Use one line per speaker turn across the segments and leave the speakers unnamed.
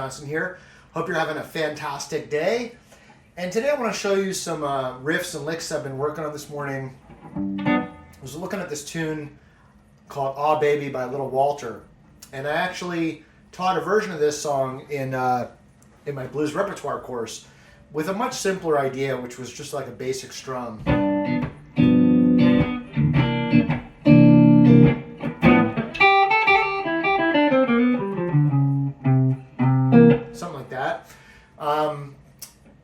Johnson here. Hope you're having a fantastic day. And today I want to show you some riffs and licks I've been working on this morning. I was looking at this tune called Aw Baby by Little Walter. And I actually taught a version of this song in my blues repertoire course with a much simpler idea, which was just like a basic strum. Something like that.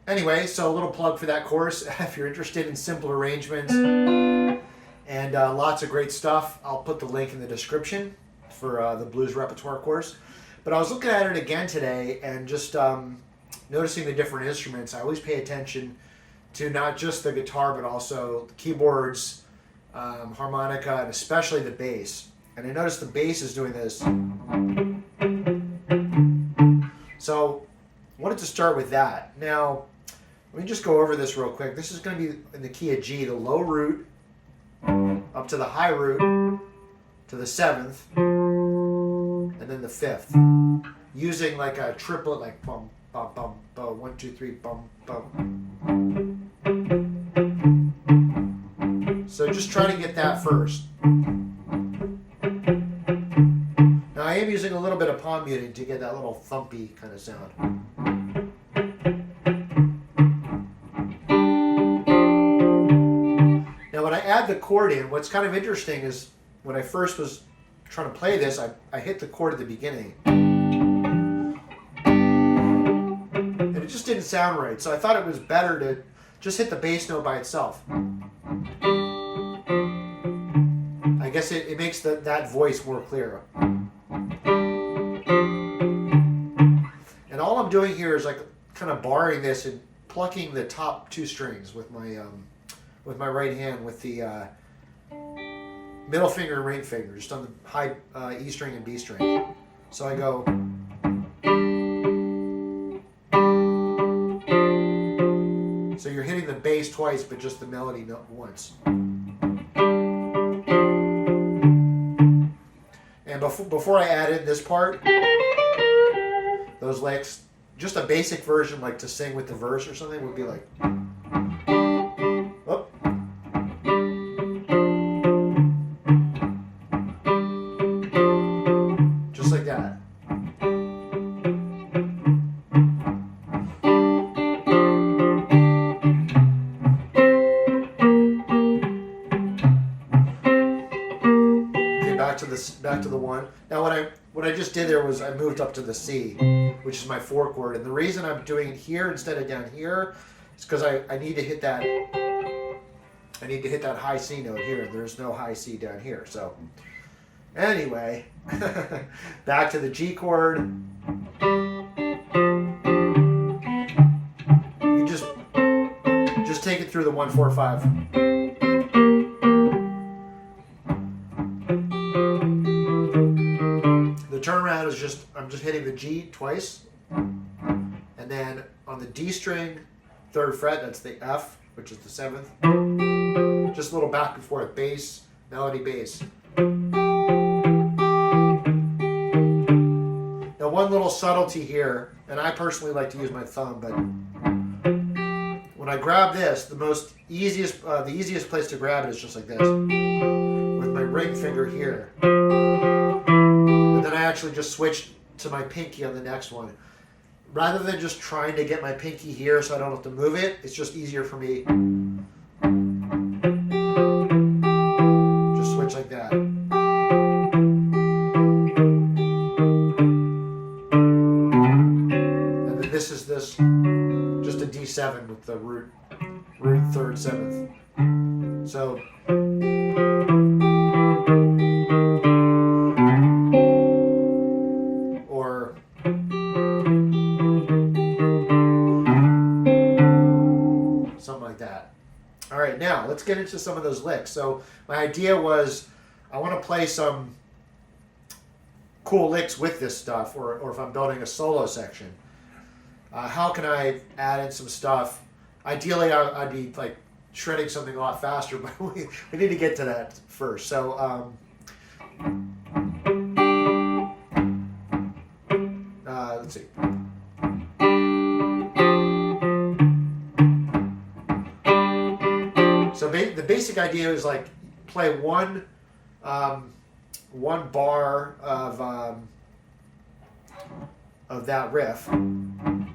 Anyway, so a little plug for that course. If you're interested in simple arrangements and lots of great stuff, I'll put the link in the description for the blues repertoire course. But I was looking at it again today and just noticing the different instruments. I always pay attention to not just the guitar, but also the keyboards, harmonica, and especially the bass. And I noticed the bass is doing this. So I wanted to start with that. Now, let me just go over this real quick. This is going to be in the key of G, the low root, up to the high root, to the 7th, and then the 5th. Using like a triplet, like bum, bum, bum, bum, 1, 2, 3, bum, bum. So just try to get that first. Now I am using a little bit of palm muting to get that little thumpy kind of sound. Now when I add the chord in, what's kind of interesting is when I first was trying to play this, I hit the chord at the beginning. And it just didn't sound right. So I thought it was better to just hit the bass note by itself. I guess it makes that voice more clear. And all I'm doing here is like kind of barring this and plucking the top 2 strings with my right hand with the middle finger and ring finger, just on the high E string and B string. So I go. So you're hitting the bass twice, but just the melody note once. And before I add in this part, those licks, just a basic version, like to sing with the verse or something, would be like. Oh. Just like that. Back to the 1. Now what I just did there was I moved up to the C, which is my 4 chord, and the reason I'm doing it here instead of down here is because I need to hit that high C note here. There's no high C down here. So anyway, back to the G chord. You just take it through the 1, 4, 5. Turnaround is just, I'm just hitting the G twice, and then on the D string, 3rd fret, that's the F, which is the 7th, just a little back and forth, bass, melody, bass. Now one little subtlety here, and I personally like to use my thumb, but when I grab this, the easiest place to grab it is just like this, with my ring finger here. Then I actually just switched to my pinky on the next one. Rather than just trying to get my pinky here so I don't have to move it, it's just easier for me. Just switch like that. And then this is just a D7 with the root 3rd, 7th. So now let's get into some of those licks. So my idea was I want to play some cool licks with this stuff, or if I'm building a solo section, how can I add in some stuff? Ideally I'd be like shredding something a lot faster, but we need to get to that first. So let's see. So the basic idea is like play one bar of that riff, and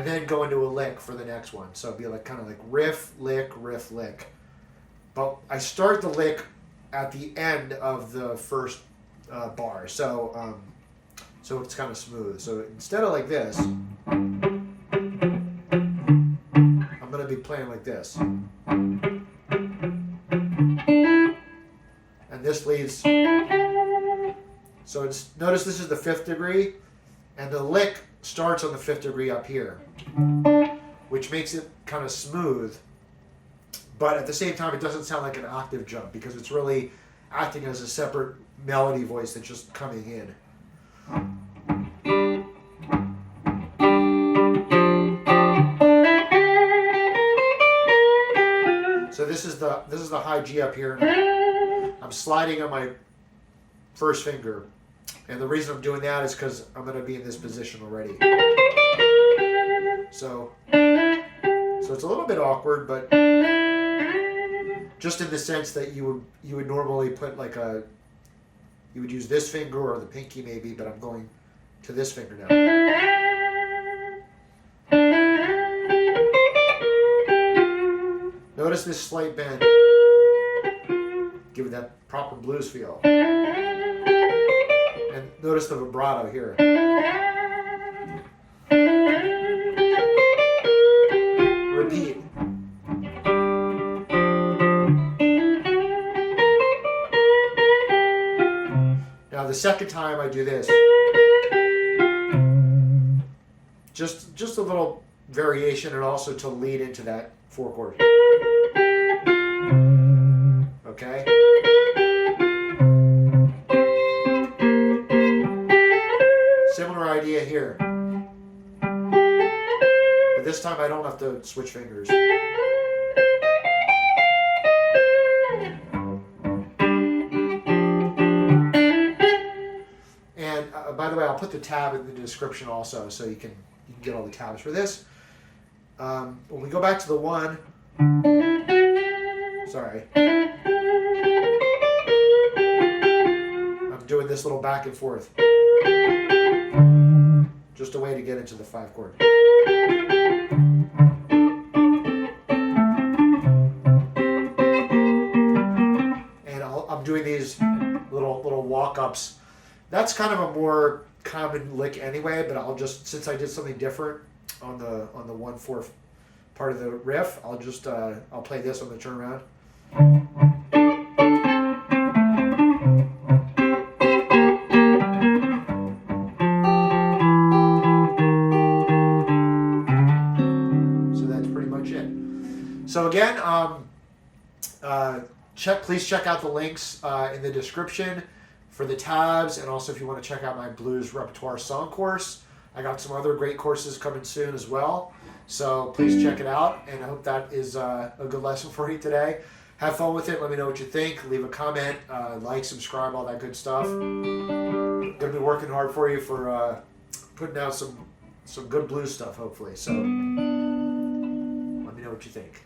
then go into a lick for the next one. So it'd be like kind of like riff, lick, riff, lick. But I start the lick at the end of the first bar, so it's kind of smooth. So instead of like this, I'm going to be playing like this, and this leads. So notice this is the 5th degree, and the lick starts on the 5th degree up here, which makes it kind of smooth. But at the same time, it doesn't sound like an octave jump because it's really acting as a separate melody voice that's just coming in. So this is the high G up here. I'm sliding on my first finger, and the reason I'm doing that is because I'm going to be in this position already. So it's a little bit awkward, but just in the sense that you would normally put like you would use this finger or the pinky maybe, but I'm going to this finger now. Notice this slight bend. Give it that proper blues feel. And notice the vibrato here. Repeat. Now the second time I do this, just a little variation, and also to lead into that 4 chord. Okay? Similar idea here. But this time I don't have to switch fingers. And by the way, I'll put the tab in the description also, so you can get all the tabs for this. When we go back to the 1, sorry, I'm doing this little back and forth, just a way to get into the 5 chord. And I'm doing these little walk-ups. That's kind of a more common lick anyway, but I'll just, since I did something different on the 1/4 part of the riff, I'll just I'll play this on the turnaround. So that's pretty much it. So again, please check out the links in the description for the tabs, and also if you want to check out my blues repertoire song course. I got some other great courses coming soon as well, so please check it out, and I hope that is a good lesson for you today. Have fun with it. Let me know what you think. Leave a comment, like, subscribe, all that good stuff. I'm going to be working hard for you for putting out some good blues stuff, hopefully. So let me know what you think.